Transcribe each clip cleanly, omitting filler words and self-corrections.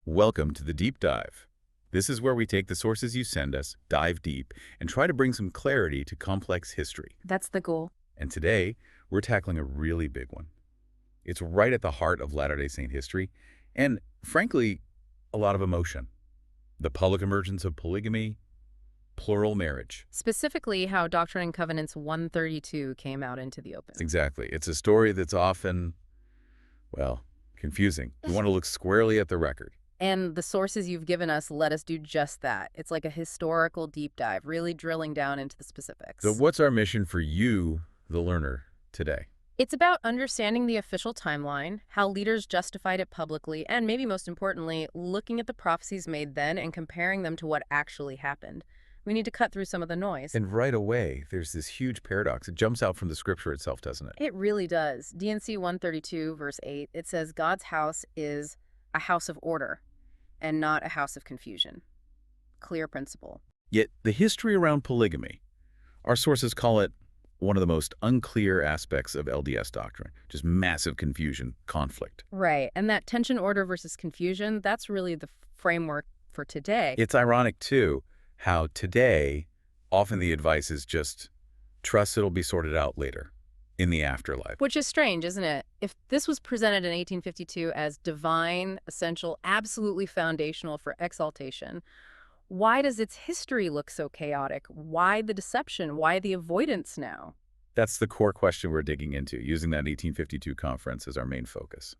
Welcome to the Deep Dive. This is where we take the sources you send us, dive deep, and try to bring some clarity to complex history. That's the goal. And today, we're tackling a really big one. It's right at the heart of Latter-day Saint history, and frankly, a lot of emotion. The public emergence of polygamy, plural marriage. Specifically, how Doctrine and Covenants 132 came out into the open. Exactly. It's a story that's often, well, confusing. You want to look squarely at the record. And the sources you've given us let us do just that. It's like a historical deep dive, really drilling down into the specifics. So what's our mission for you, the learner, today? It's about understanding the official timeline, how leaders justified it publicly, and maybe most importantly, looking at the prophecies made then and comparing them to what actually happened. We need to cut through some of the noise. And right away, there's this huge paradox. It jumps out from the scripture itself, doesn't it? It really does. D&C 132, verse 8, it says God's house is a house of order and not a house of confusion. Clear principle. Yet the history around polygamy, our sources call it one of the most unclear aspects of LDS doctrine, just massive confusion, conflict. Right, and that tension order versus confusion, that's really the framework for today. It's ironic, too, how today, often the advice is just trust it'll be sorted out later, in the afterlife. Which is strange, isn't it? If this was presented in 1852 as divine, essential, absolutely foundational for exaltation, why does its history look so chaotic? Why the deception? Why the avoidance now? That's the core question we're digging into, using that 1852 conference as our main focus.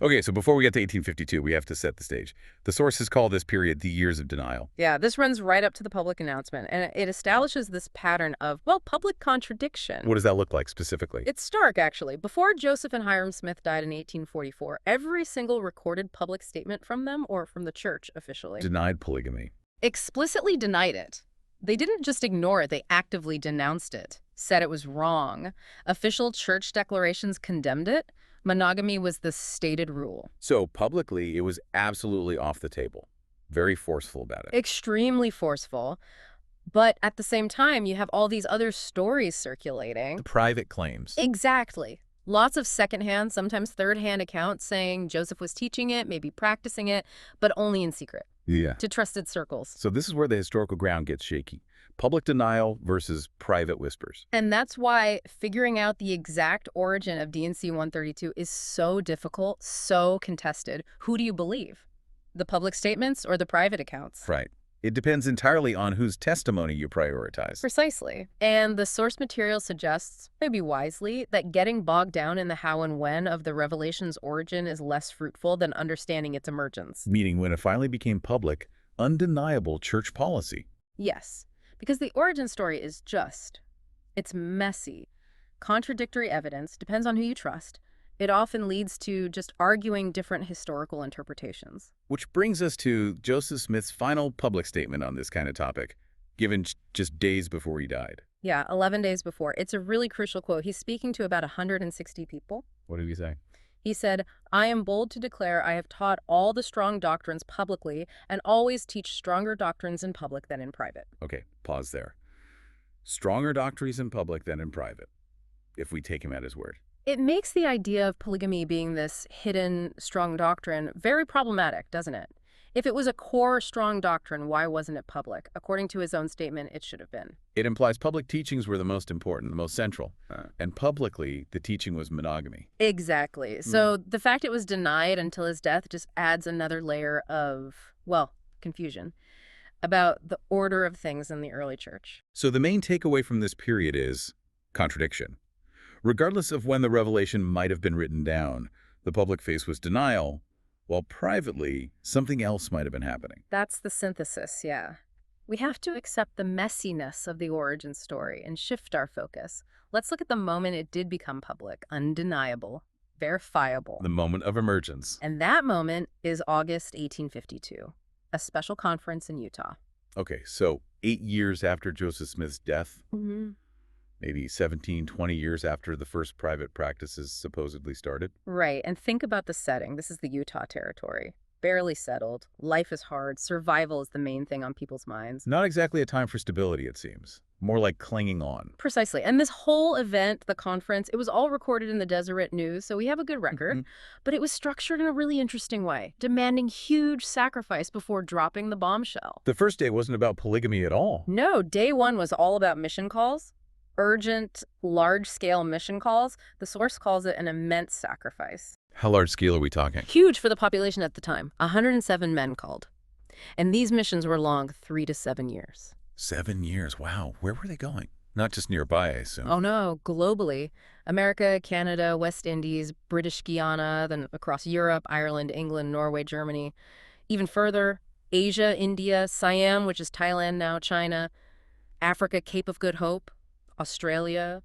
Okay, so before we get to 1852, we have to set the stage. The sources call this period the years of denial. Yeah, this runs right up to the public announcement, and it establishes this pattern of, well, public contradiction. What does that look like specifically? It's stark, actually. Before Joseph and Hyrum Smith died in 1844, every single recorded public statement from them, or from the church officially, Denied polygamy. explicitly denied it. They didn't just ignore it, they actively denounced it, said it was wrong. Official church declarations condemned it. Monogamy was the stated rule. So publicly, it was absolutely off the table. Very forceful about it. Extremely forceful. But at the same time, you have all these other stories circulating. The private claims. Exactly. Lots of secondhand, sometimes third-hand accounts saying Joseph was teaching it, maybe practicing it, but only in secret. Yeah. To trusted circles. So this is where the historical ground gets shaky. Public denial versus private whispers. And that's why figuring out the exact origin of D&C 132 is so difficult, so contested. Who do you believe? The public statements or the private accounts? Right. It depends entirely on whose testimony you prioritize. Precisely. And the source material suggests, maybe wisely, that getting bogged down in the how and when of the revelation's origin is less fruitful than understanding its emergence. Meaning when it finally became public, undeniable church policy. Yes, because the origin story is just, it's messy. Contradictory evidence, depends on who you trust. It often leads to just arguing different historical interpretations. Which brings us to Joseph Smith's final public statement on this kind of topic, given just days before he died. Yeah, 11 days before. It's a really crucial quote. He's speaking to about 160 people. What did he say? He said, "I am bold to declare I have taught all the strong doctrines publicly and always teach stronger doctrines in public than in private." Okay, pause there. Stronger doctrines in public than in private, if we take him at his word. It makes the idea of polygamy being this hidden, strong doctrine very problematic, doesn't it? If it was a core, strong doctrine, why wasn't it public? According to his own statement, it should have been. It implies public teachings were the most important, the most central. And publicly, the teaching was monogamy. Exactly. So the fact it was denied until his death just adds another layer of, well, confusion about the order of things in the early church. So the main takeaway from this period is contradiction. Regardless of when the revelation might have been written down, the public face was denial, while privately, something else might have been happening. That's the synthesis, yeah. We have to accept the messiness of the origin story and shift our focus. Let's look at the moment it did become public, undeniable, verifiable. The moment of emergence. And that moment is August 1852, a special conference in Utah. Okay, so 8 years after Joseph Smith's death, maybe 17, 20 years after the first private practices supposedly started. Right, and think about the setting. This is the Utah territory. Barely settled, life is hard, survival is the main thing on people's minds. Not exactly a time for stability, it seems. More like clinging on. Precisely. And this whole event, the conference, it was all recorded in the Deseret News, so we have a good record. But it was structured in a really interesting way, demanding huge sacrifice before dropping the bombshell. The first day wasn't about polygamy at all. No, day one was all about mission calls, urgent, large-scale mission calls. The source calls it an immense sacrifice. How large scale are we talking? Huge for the population at the time. 107 men called. And these missions were long 3 to 7 years. 7 years. Wow. Where were they going? Not just nearby, I assume. Oh, no, globally. America, Canada, West Indies, British Guiana, then across Europe, Ireland, England, Norway, Germany. Even further, Asia, India, Siam, which is Thailand now, China, Africa, Cape of Good Hope, Australia,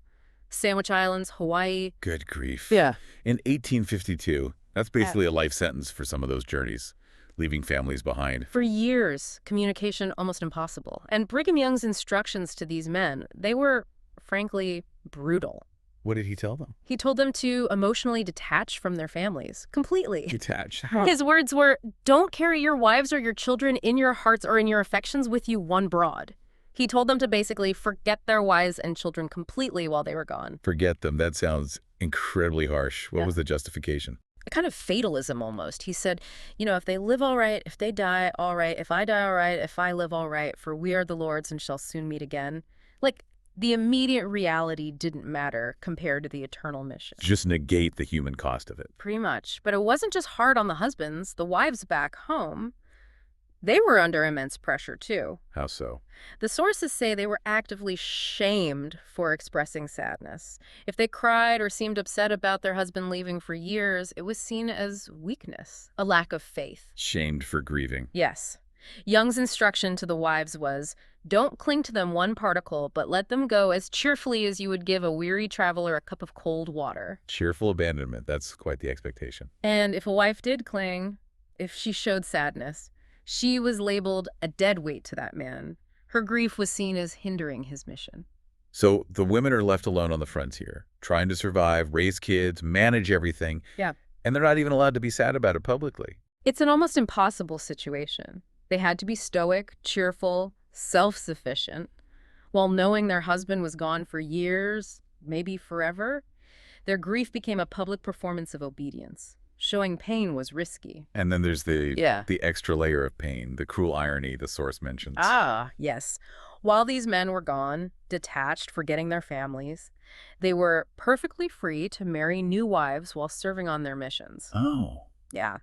Sandwich Islands, Hawaii. Good grief. Yeah. In 1852, that's basically a life sentence for some of those journeys, leaving families behind. For years, communication almost impossible. And Brigham Young's instructions to these men, they were, frankly, brutal. What did he tell them? He told them to emotionally detach from their families, completely. Detach. His words were, don't carry your wives or your children in your hearts or in your affections with you one broad. He told them to basically forget their wives and children completely while they were gone. Forget them. That sounds incredibly harsh. What was the justification? A kind of fatalism almost. He said, you know, if they live all right, if they die all right, if I die all right, if I live all right, for we are the Lord's and shall soon meet again. Like, the immediate reality didn't matter compared to the eternal mission. Just negate the human cost of it. Pretty much. But it wasn't just hard on the husbands. The wives back home, they were under immense pressure too. How so? The sources say they were actively shamed for expressing sadness. If they cried or seemed upset about their husband leaving for years, it was seen as weakness, a lack of faith. Shamed for grieving. Yes. Young's instruction to the wives was, don't cling to them one particle, but let them go as cheerfully as you would give a weary traveler a cup of cold water. Cheerful abandonment. That's quite the expectation. And if a wife did cling, if she showed sadness, she was labeled a dead weight to that man. Her grief was seen as hindering his mission. So the women are left alone on the frontier, trying to survive, raise kids, manage everything. Yeah. And they're not even allowed to be sad about it publicly. It's an almost impossible situation. They had to be stoic, cheerful, self-sufficient, while knowing their husband was gone for years, maybe forever. Their grief became a public performance of obedience. Showing pain was risky. And then there's the extra layer of pain, the cruel irony the source mentions. Ah, yes. While these men were gone, detached, forgetting their families, they were perfectly free to marry new wives while serving on their missions. Oh. Yeah.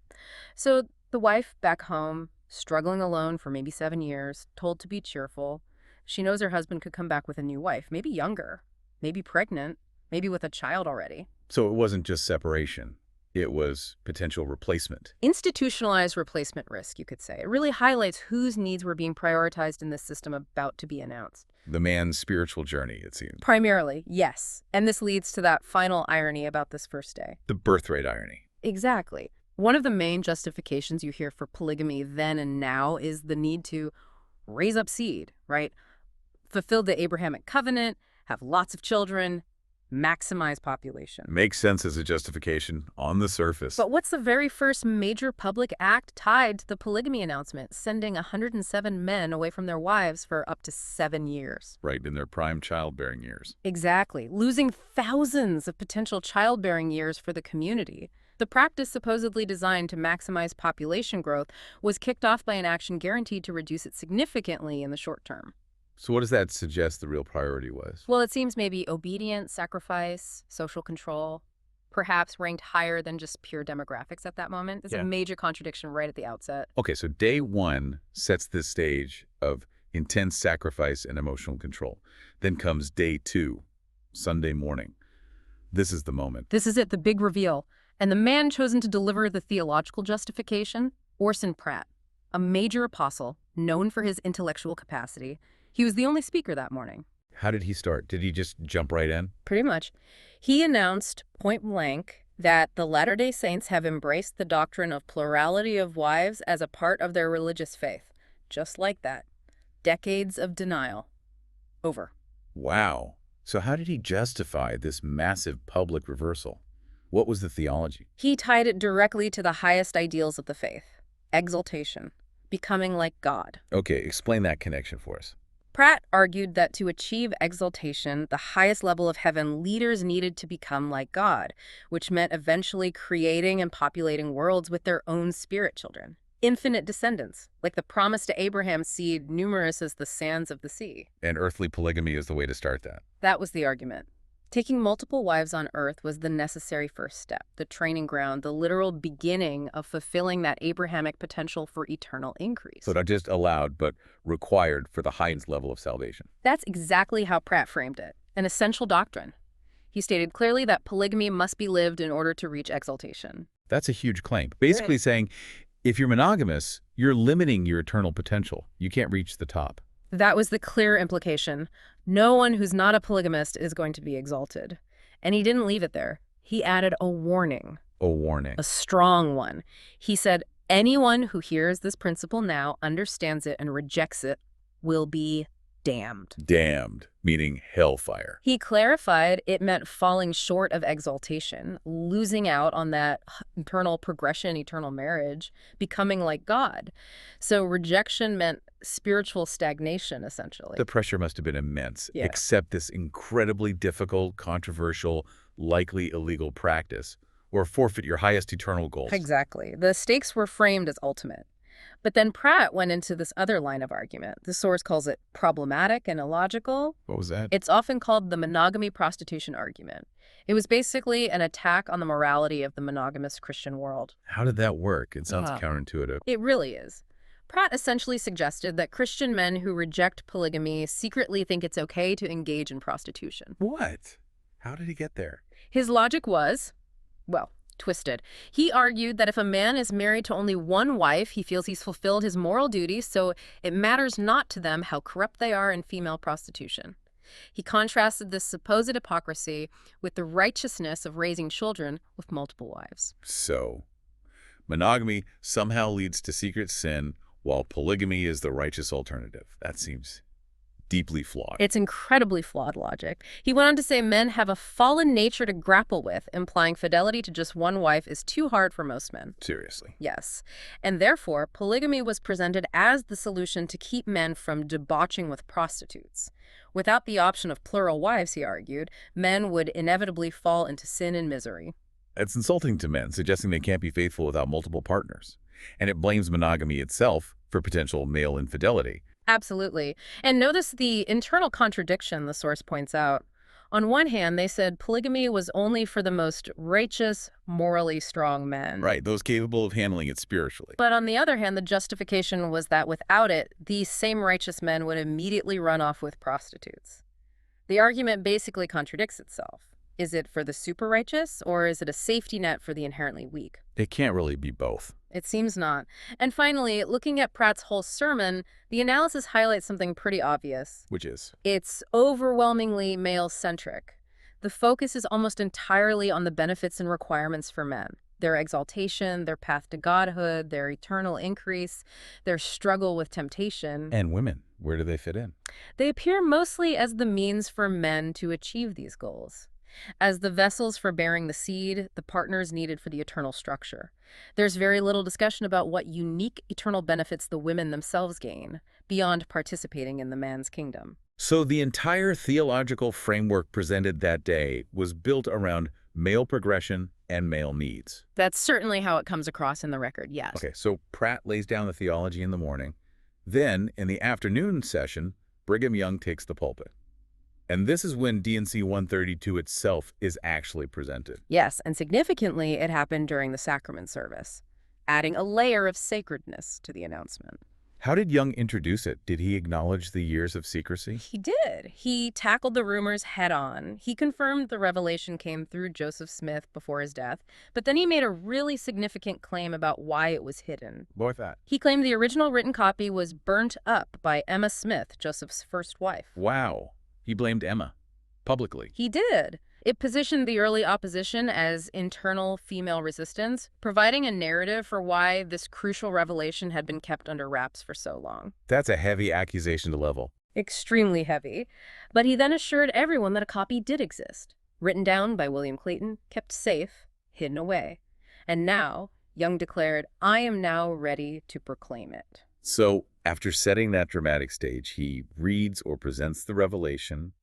So the wife back home, struggling alone for maybe 7 years, told to be cheerful. She knows her husband could come back with a new wife, maybe younger, maybe pregnant, maybe with a child already. So it wasn't just separation. It was potential replacement. Institutionalized replacement risk, you could say. It really highlights whose needs were being prioritized in this system about to be announced. The man's spiritual journey, it seems. Primarily, yes. And this leads to that final irony about this first day. The birthright irony. Exactly. One of the main justifications you hear for polygamy then and now is the need to raise up seed, right? Fulfill the Abrahamic covenant, have lots of children, maximize population. Makes sense as a justification on the surface. But what's the very first major public act tied to the polygamy announcement, sending 107 men away from their wives for up to 7 years? Right, in their prime childbearing years. Exactly. Losing thousands of potential childbearing years for the community. The practice, supposedly designed to maximize population growth, was kicked off by an action guaranteed to reduce it significantly in the short term. So what does that suggest the real priority was? Well, it seems maybe obedience, sacrifice, social control, perhaps ranked higher than just pure demographics at that moment. It's a major contradiction right at the outset. Okay, so day one sets this stage of intense sacrifice and emotional control. Then comes day two, Sunday morning. This is the moment. This is it, the big reveal. And the man chosen to deliver the theological justification, Orson Pratt, a major apostle known for his intellectual capacity. He was the only speaker that morning. How did he start? Did he just jump right in? Pretty much. He announced point blank that the Latter-day Saints have embraced the doctrine of plurality of wives as a part of their religious faith. Just like that. Decades of denial. Over. Wow. So how did he justify this massive public reversal? What was the theology? He tied it directly to the highest ideals of the faith. Exaltation. Becoming like God. Okay, explain that connection for us. Pratt argued that to achieve exaltation, the highest level of heaven, leaders needed to become like God, which meant eventually creating and populating worlds with their own spirit children. Infinite descendants, like the promise to Abraham's seed, numerous as the sands of the sea. And earthly polygamy is the way to start that. That was the argument. Taking multiple wives on earth was the necessary first step, the training ground, the literal beginning of fulfilling that Abrahamic potential for eternal increase. So not just allowed, but required for the highest level of salvation. That's exactly how Pratt framed it, an essential doctrine. He stated clearly that polygamy must be lived in order to reach exaltation. That's a huge claim. Basically saying, if you're monogamous, you're limiting your eternal potential. You can't reach the top. That was the clear implication. No one who's not a polygamist is going to be exalted. And he didn't leave it there. He added a warning. A warning. A strong one. He said, anyone who hears this principle now, understands it, and rejects it will be damned. Damned, meaning hellfire. He clarified it meant falling short of exaltation, losing out on that eternal progression, eternal marriage, becoming like God. So rejection meant spiritual stagnation, essentially. The pressure must have been immense. Yeah. Accept this incredibly difficult, controversial, likely illegal practice, or forfeit your highest eternal goals. Exactly. The stakes were framed as ultimate. But then Pratt went into this other line of argument. The source calls it problematic and illogical. What was that? It's often called the monogamy prostitution argument. It was basically an attack on the morality of the monogamous Christian world. How did that work? It sounds Wow. counterintuitive. It really is. Pratt essentially suggested that Christian men who reject polygamy secretly think it's okay to engage in prostitution. What? How did he get there? His logic was, well, twisted. He argued that if a man is married to only one wife, he feels he's fulfilled his moral duty, so it matters not to them how corrupt they are in female prostitution. He contrasted this supposed hypocrisy with the righteousness of raising children with multiple wives. So, monogamy somehow leads to secret sin, while polygamy is the righteous alternative. That seems deeply flawed. It's incredibly flawed logic. He went on to say men have a fallen nature to grapple with, implying fidelity to just one wife is too hard for most men. Seriously. Yes. And therefore, polygamy was presented as the solution to keep men from debauching with prostitutes. Without the option of plural wives, he argued, men would inevitably fall into sin and misery. It's insulting to men, suggesting they can't be faithful without multiple partners. And it blames monogamy itself for potential male infidelity. Absolutely. And notice the internal contradiction the source points out. On one hand, they said polygamy was only for the most righteous, morally strong men. Right, those capable of handling it spiritually. But on the other hand, the justification was that without it, these same righteous men would immediately run off with prostitutes. The argument basically contradicts itself. Is it for the super righteous, or is it a safety net for the inherently weak? It can't really be both. It seems not. And finally, looking at Pratt's whole sermon, the analysis highlights something pretty obvious. Which is? It's overwhelmingly male-centric. The focus is almost entirely on the benefits and requirements for men. Their exaltation, their path to godhood, their eternal increase, their struggle with temptation. And women, where do they fit in? They appear mostly as the means for men to achieve these goals. As the vessels for bearing the seed, the partners needed for the eternal structure. There's very little discussion about what unique eternal benefits the women themselves gain, beyond participating in the man's kingdom. So the entire theological framework presented that day was built around male progression and male needs. That's certainly how it comes across in the record, yes. Okay, so Pratt lays down the theology in the morning. Then, in the afternoon session, Brigham Young takes the pulpit. And this is when D&C 132 itself is actually presented. Yes, and significantly, it happened during the sacrament service, adding a layer of sacredness to the announcement. How did Young introduce it? Did he acknowledge the years of secrecy? He did. He tackled the rumors head on. He confirmed the revelation came through Joseph Smith before his death, but then he made a really significant claim about why it was hidden. What's that? He claimed the original written copy was burnt up by Emma Smith, Joseph's first wife. Wow. He blamed Emma, publicly. He did. It positioned the early opposition as internal female resistance, providing a narrative for why this crucial revelation had been kept under wraps for so long. That's a heavy accusation to level. Extremely heavy. But he then assured everyone that a copy did exist, written down by William Clayton, kept safe, hidden away. And now, Young declared, "I am now ready to proclaim it." So after setting that dramatic stage, he reads or presents the revelation,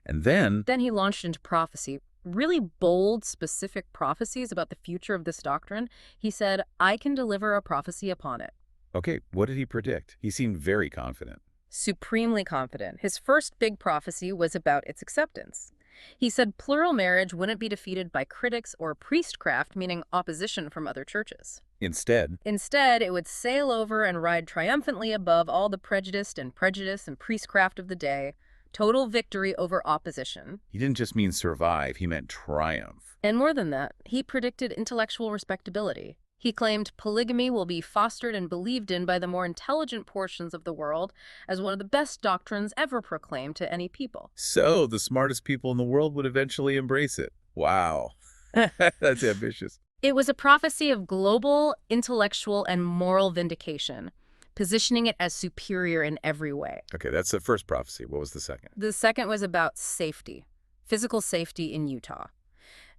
and then, Then he launched into prophecy, really bold, specific prophecies about the future of this doctrine. He said, I can deliver a prophecy upon it. okay, what did he predict? He seemed very confident. Supremely confident. His first big prophecy was about its acceptance. He said plural marriage wouldn't be defeated by critics or priestcraft, meaning opposition from other churches. Instead, Instead, it would sail over and ride triumphantly above all the prejudice and priestcraft of the day. Total victory over opposition. he didn't just mean survive, he meant triumph. And more than that, he predicted intellectual respectability. He claimed polygamy will be fostered and believed in by the more intelligent portions of the world as one of the best doctrines ever proclaimed to any people. So the smartest people in the world would eventually embrace it. Wow. That's ambitious. It was a prophecy of global, intellectual, and moral vindication, positioning it as superior in every way. Okay, that's the first prophecy. What was the second? The second was about safety, physical safety in Utah.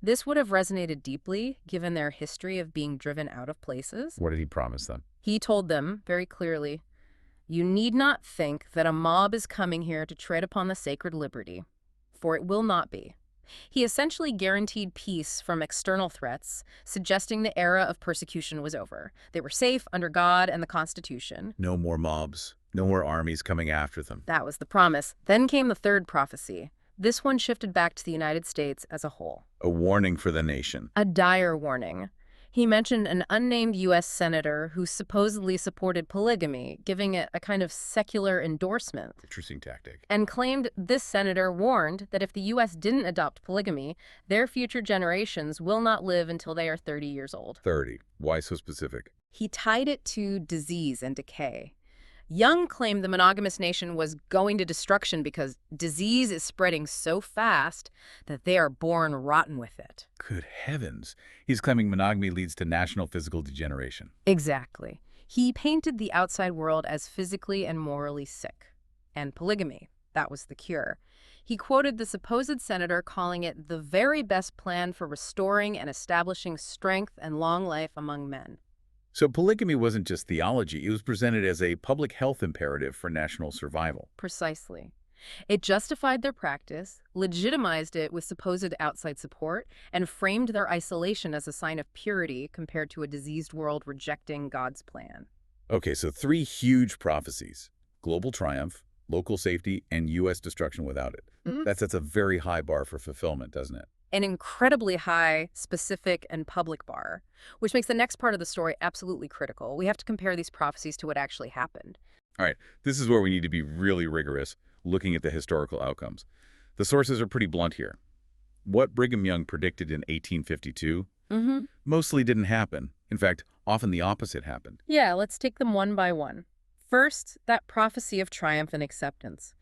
This would have resonated deeply, given their history of being driven out of places. What did he promise them? He told them, very clearly, you need not think that a mob is coming here to tread upon the sacred liberty, for it will not be. He essentially guaranteed peace from external threats, suggesting the era of persecution was over. They were safe under God and the Constitution. No more mobs. No more armies coming after them. That was the promise. Then came the third prophecy. This one shifted back to the United States as a whole. A warning for the nation. A dire warning. He mentioned an unnamed U.S. senator who supposedly supported polygamy, giving it a kind of secular endorsement. Interesting tactic. And claimed this senator warned that if the U.S. didn't adopt polygamy, their future generations will not live until they are 30 years old. 30. Why so specific? He tied it to disease and decay. Young claimed the monogamous nation was going to destruction because disease is spreading so fast that they are born rotten with it. Good heavens. He's claiming monogamy leads to national physical degeneration. Exactly. He painted the outside world as physically and morally sick. And polygamy, that was the cure. He quoted the supposed senator calling it the very best plan for restoring and establishing strength and long life among men. So polygamy wasn't just theology. It was presented as a public health imperative for national survival. Precisely. It justified their practice, legitimized it with supposed outside support, and framed their isolation as a sign of purity compared to a diseased world rejecting God's plan. Okay, so 3 huge prophecies. Global triumph, local safety, and U.S. destruction without it. That sets a very high bar for fulfillment, doesn't it? An incredibly high, specific, and public bar, which makes the next part of the story absolutely critical. We have to compare these prophecies to what actually happened. All right, this is where we need to be really rigorous, looking at the historical outcomes. The sources are pretty blunt here. What Brigham Young predicted in 1852 mostly didn't happen. In fact, often the opposite happened. Yeah, let's take them one by one. First, that prophecy of triumph and acceptance.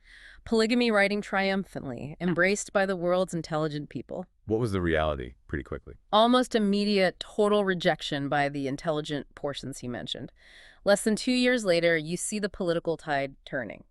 Polygamy riding triumphantly, embraced by the world's intelligent people. What was the reality, pretty quickly? Almost immediate, total rejection by the intelligent portions he mentioned. Less than 2 years later, you see the political tide turning.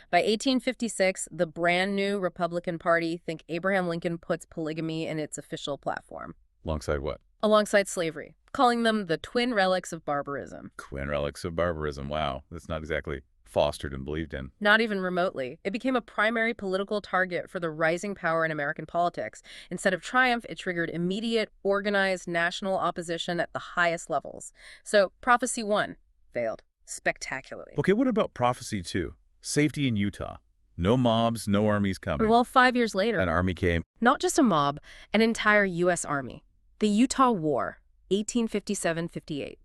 By 1856, the brand new Republican Party think Abraham Lincoln puts polygamy in its official platform. Alongside what? Alongside slavery, calling them the twin relics of barbarism. Twin relics of barbarism. Wow, that's not exactly fostered and believed in. Not even remotely. It became a primary political target for the rising power in American politics. Instead of triumph, it triggered immediate, organized national opposition at the highest levels. So, Prophecy 1 failed spectacularly. Okay, what about Prophecy 2? Safety in Utah. No mobs, no armies coming. Well, 5 years later, An army came. not just a mob, an entire U.S. Army. The Utah War, 1857-58.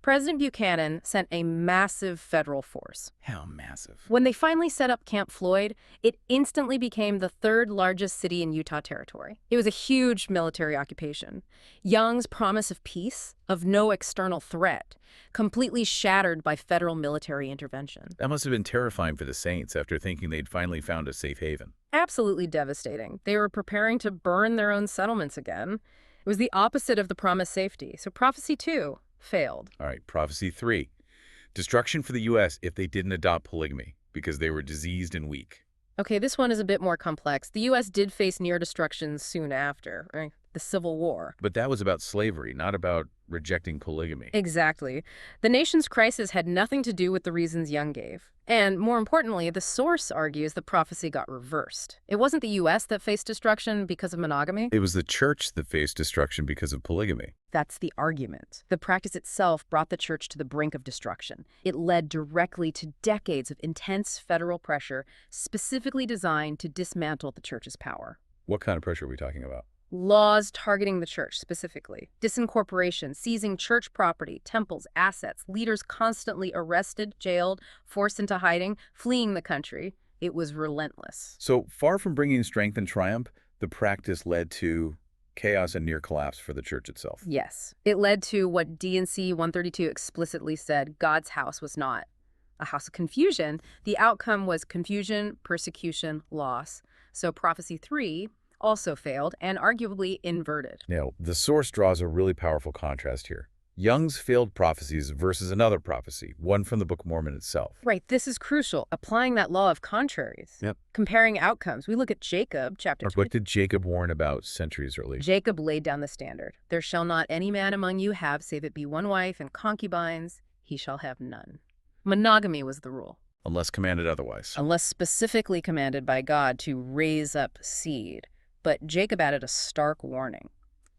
President Buchanan sent a massive federal force. How massive? When they finally set up Camp Floyd, it instantly became the third largest city in Utah Territory. It was a huge military occupation. Young's promise of peace, of no external threat, completely shattered by federal military intervention. That must have been terrifying for the Saints after thinking they'd finally found a safe haven. Absolutely devastating. They were preparing to burn their own settlements again. It was the opposite of the promised safety. So Prophecy 2 failed. All right, Prophecy 3. Destruction for the U.S. if they didn't adopt polygamy because they were diseased and weak. Okay, this one is a bit more complex. The U.S. did face near destruction soon after, right? the Civil War. But that was about slavery, not about rejecting polygamy. Exactly. The nation's crisis had nothing to do with the reasons Young gave. And more importantly, the source argues the prophecy got reversed. It wasn't the U.S. that faced destruction because of monogamy. It was the church that faced destruction because of polygamy. That's the argument. The practice itself brought the church to the brink of destruction. It led directly to decades of intense federal pressure specifically designed to dismantle the church's power. What kind of pressure are we talking about? Laws targeting the church specifically. Disincorporation, seizing church property, temples, assets, leaders constantly arrested, jailed, forced into hiding, fleeing the country. It was relentless. So far from bringing strength and triumph, the practice led to chaos and near collapse for the church itself. Yes. It led to what D&C 132 explicitly said God's house was not a house of confusion. The outcome was confusion, persecution, loss. So Prophecy 3 also failed and arguably inverted. Now, the source draws a really powerful contrast here. Young's failed prophecies versus another prophecy, one from the Book of Mormon itself. Right, this is crucial. Applying that law of contraries. Yep. Comparing outcomes. We look at Jacob, chapter 20. What did Jacob warn about centuries earlier? Jacob laid down the standard. There shall not any man among you have, save it be one wife, and concubines he shall have none. Monogamy was the rule. Unless commanded otherwise. Unless specifically commanded by God to raise up seed. But Jacob added a stark warning.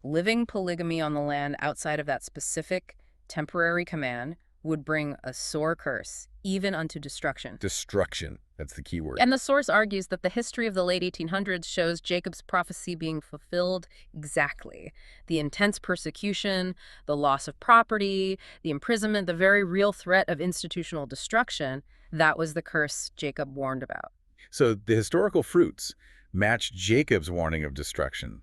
Living polygamy on the land outside of that specific, temporary command would bring a sore curse, even unto destruction. Destruction. That's the key word. And the source argues that the history of the late 1800s shows Jacob's prophecy being fulfilled exactly. The intense persecution, the loss of property, the imprisonment, the very real threat of institutional destruction, that was the curse Jacob warned about. So the historical fruits match Jacob's warning of destruction,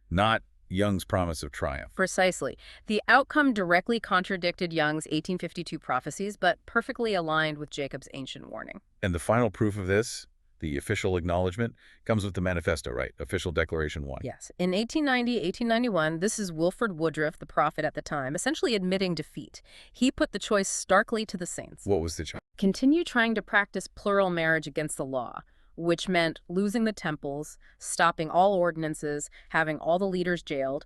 not Young's promise of triumph. Precisely. The outcome directly contradicted Young's 1852 prophecies, but perfectly aligned with Jacob's ancient warning. And the final proof of this, the official acknowledgement, comes with the manifesto, right? Official Declaration 1. Yes. In 1890, 1891, this is Wilford Woodruff, the prophet at the time, essentially admitting defeat. He put the choice starkly to the saints. What was the choice? Continue trying to practice plural marriage against the law, which meant losing the temples, stopping all ordinances, having all the leaders jailed,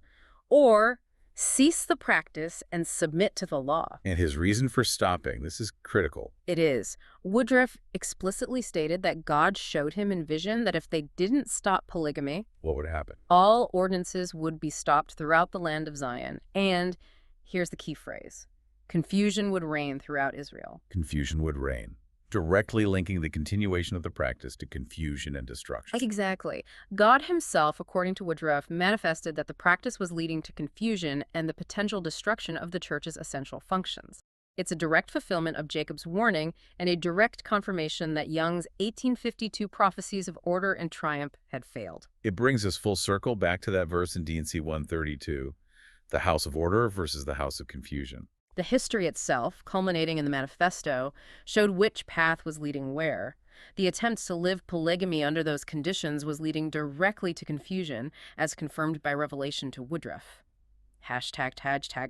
or cease the practice and submit to the law. And his reason for stopping, this is critical. It is. Woodruff explicitly stated that God showed him in vision that if they didn't stop polygamy, What would happen? all ordinances would be stopped throughout the land of Zion. And here's the key phrase: confusion would reign throughout Israel. Confusion would reign, directly linking the continuation of the practice to confusion and destruction. Exactly. God himself, according to Woodruff, manifested that the practice was leading to confusion and the potential destruction of the church's essential functions. It's a direct fulfillment of Jacob's warning and a direct confirmation that Young's 1852 prophecies of order and triumph had failed. It brings us full circle back to that verse in D&C 132, the house of order versus the house of confusion. The history itself, culminating in the manifesto, showed which path was leading where. The attempts to live polygamy under those conditions was leading directly to confusion, as confirmed by revelation to Woodruff. Hashtag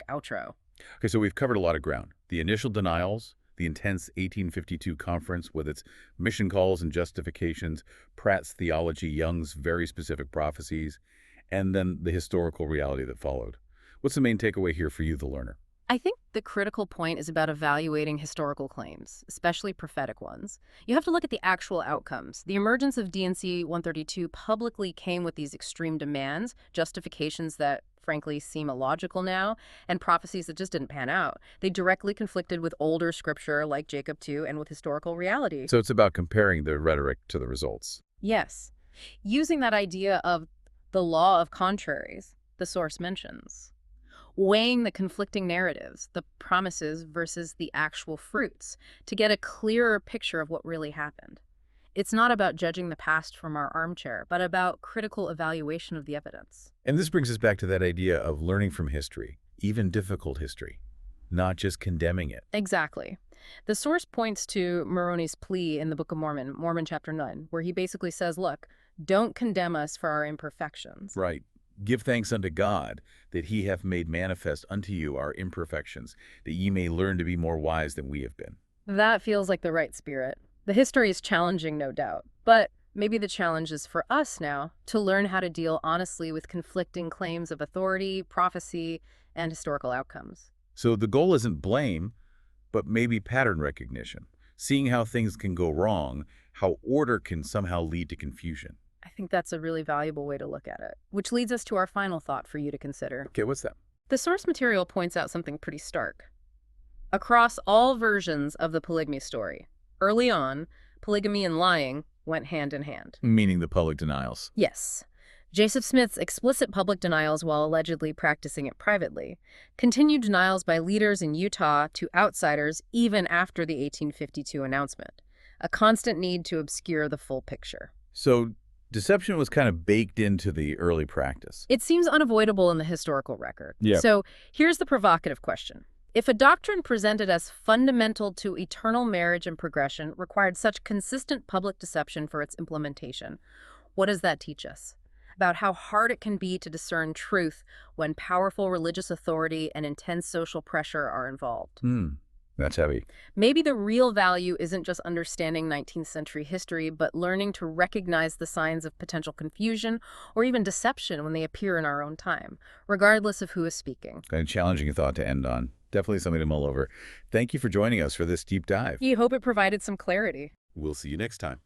outro. Okay, so we've covered a lot of ground. The initial denials, the intense 1852 conference with its mission calls and justifications, Pratt's theology, Young's very specific prophecies, and then the historical reality that followed. What's the main takeaway here for you, the learner? I think the critical point is about evaluating historical claims, especially prophetic ones. You have to look at the actual outcomes. The emergence of D&C 132 publicly came with these extreme demands, justifications that frankly seem illogical now, and prophecies that just didn't pan out. They directly conflicted with older scripture like Jacob 2 and with historical reality. So it's about comparing the rhetoric to the results. Yes. Using that idea of the law of contraries, the source mentions. Weighing the conflicting narratives, the promises versus the actual fruits, to get a clearer picture of what really happened. It's not about judging the past from our armchair, but about critical evaluation of the evidence. And this brings us back to that idea of learning from history, even difficult history, not just condemning it. Exactly. The source points to Moroni's plea in the Book of Mormon, Mormon chapter 9, where he basically says, look, don't condemn us for our imperfections. Right. Give thanks unto God that he hath made manifest unto you our imperfections, that ye may learn to be more wise than we have been. That feels like the right spirit. The history is challenging, no doubt, but Maybe the challenge is for us now to learn how to deal honestly with conflicting claims of authority, prophecy, and historical outcomes. So the goal isn't blame, but maybe pattern recognition, seeing how things can go wrong, how order can somehow lead to confusion. I think that's a really valuable way to look at it, which leads us to our final thought for you to consider. Okay, what's that? The source material points out something pretty stark. Across all versions of the polygamy story, early on, polygamy and lying went hand in hand. Meaning the public denials. Yes. Joseph Smith's explicit public denials while allegedly practicing it privately, continued denials by leaders in Utah to outsiders even after the 1852 announcement, a constant need to obscure the full picture. So deception was kind of baked into the early practice. It seems unavoidable in the historical record. Yeah. So here's the provocative question. If a doctrine presented as fundamental to eternal marriage and progression required such consistent public deception for its implementation, what does that teach us? About how hard it can be to discern truth when powerful religious authority and intense social pressure are involved. That's heavy. Maybe the real value isn't just understanding 19th century history, but learning to recognize the signs of potential confusion or even deception when they appear in our own time, regardless of who is speaking. Kind of challenging thought to end on. Definitely something to mull over. Thank you for joining us for this deep dive. We hope it provided some clarity. We'll see you next time.